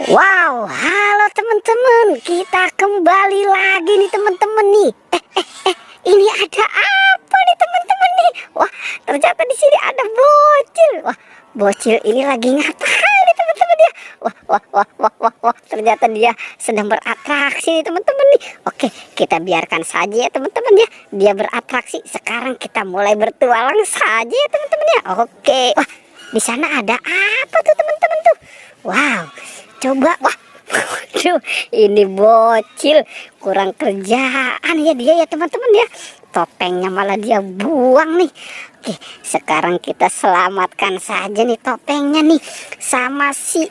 Wow, halo teman-teman, kita kembali lagi nih teman-teman nih. Ini ada apa nih teman-teman nih? Wah, ternyata di sini ada bocil. Wah, bocil ini lagi ngapain nih teman-teman ya? Wah, ternyata dia sedang beratraksi nih teman-teman nih. Oke, kita biarkan saja ya teman-teman ya. Dia beratraksi. Sekarang kita mulai bertualang saja ya teman-teman ya. Oke, wah, di sana ada apa tuh teman-teman tuh? Wow. Coba, wah, waduh, ini bocil kurang kerjaan ya dia ya teman-teman ya. Topengnya malah dia buang nih. Oke, sekarang kita selamatkan saja nih topengnya nih sama si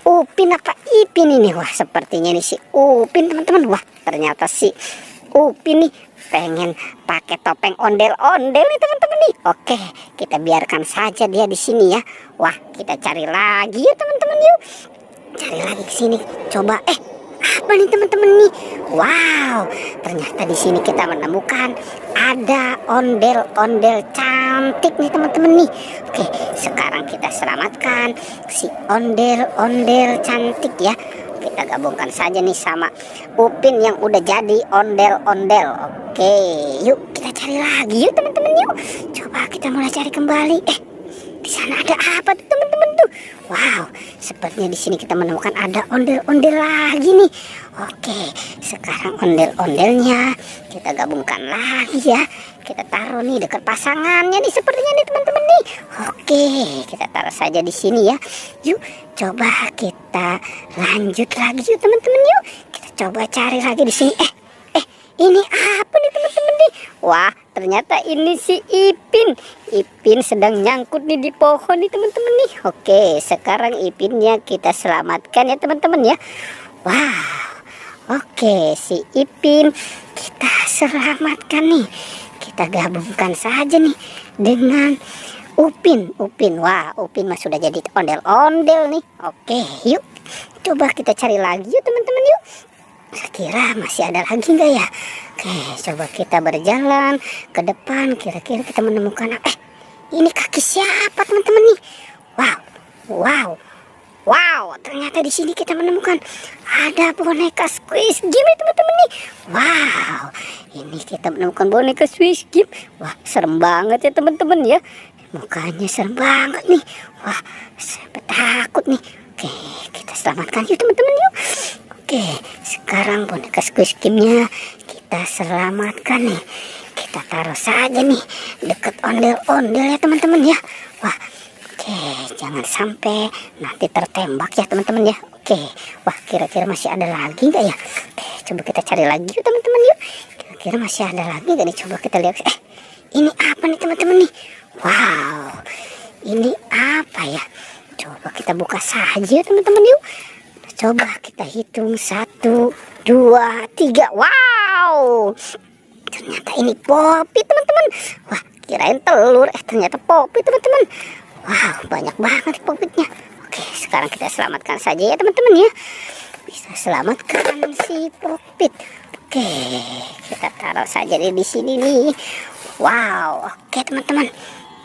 Upin apa Ipin ini. Wah, sepertinya nih si Upin teman-teman. Wah, ternyata si Upin nih pengen pakai topeng ondel-ondel nih teman-teman nih. Oke, kita biarkan saja dia di sini ya. Wah, kita cari lagi ya teman-teman yuk. Cari lagi ke sini. Coba apa nih teman-teman nih? Wow, ternyata di sini kita menemukan ada ondel-ondel cantik nih teman-teman nih. Oke, sekarang kita selamatkan si ondel-ondel cantik ya. Kita gabungkan saja nih sama Upin yang udah jadi ondel-ondel. Oke, yuk kita cari lagi yuk teman-teman yuk. Coba kita mulai cari kembali. Di sana ada apa tuh teman-teman tuh? Wow, sepertinya di sini kita menemukan ada ondel-ondel lagi nih. Oke, sekarang ondel-ondelnya kita gabungkan lagi ya. Kita taruh nih dekat pasangannya nih sepertinya nih teman-teman nih. Oke, kita taruh saja di sini ya. Yuk, coba kita lanjut lagi yuk teman-teman yuk. Kita coba cari lagi di sini. Ini apa nih teman-teman nih? Wah, ternyata ini si Ipin. Ipin sedang nyangkut nih di pohon nih teman-teman nih. Oke, sekarang Ipinnya kita selamatkan ya teman-teman ya. Wah, oke, si Ipin kita selamatkan nih. Kita gabungkan saja nih dengan Upin. Wah, Upin mah sudah jadi ondel-ondel nih. Oke, yuk coba kita cari lagi yuk teman-teman yuk. Kira masih ada lagi enggak ya? Oke, coba kita berjalan ke depan. Kira-kira kita menemukan ini kaki siapa teman-teman nih? Wow, ternyata di sini kita menemukan ada boneka Squid Game ya teman-teman nih. Wow, ini kita menemukan boneka Squid Game. Wah, serem banget ya teman-teman ya. Mukanya serem banget nih. Wah, sampai takut nih. Oke, kita selamatkan yuk teman-teman yuk. Oke, sekarang boneka Squid Game-nya kita selamatkan nih. Kita taruh saja nih dekat ondel-ondel ya teman-teman ya. Wah, oke, jangan sampai nanti tertembak ya teman-teman ya. Oke, wah kira-kira masih ada lagi nggak ya? Oke, coba kita cari lagi yuk teman-teman yuk. Kira-kira masih ada lagi nggak nih? Coba kita lihat. Ini apa nih teman-teman nih? Wow, ini apa ya? Coba kita buka saja teman-teman yuk. Coba kita hitung 1, 2, 3. Wow, ternyata ini Poppy teman-teman. Wah, kirain telur, ternyata Poppy teman-teman. Wow, banyak banget Poppynya. Oke, sekarang kita selamatkan saja ya teman-teman ya. Bisa selamatkan si Poppy. Oke, kita taruh saja di sini nih. Wow, oke teman-teman.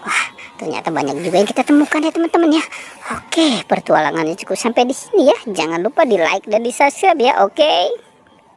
Wah, ternyata banyak juga yang kita temukan ya teman-teman ya. Oke, pertualangannya cukup sampai di sini ya. Jangan lupa di like dan di subscribe ya. Oke.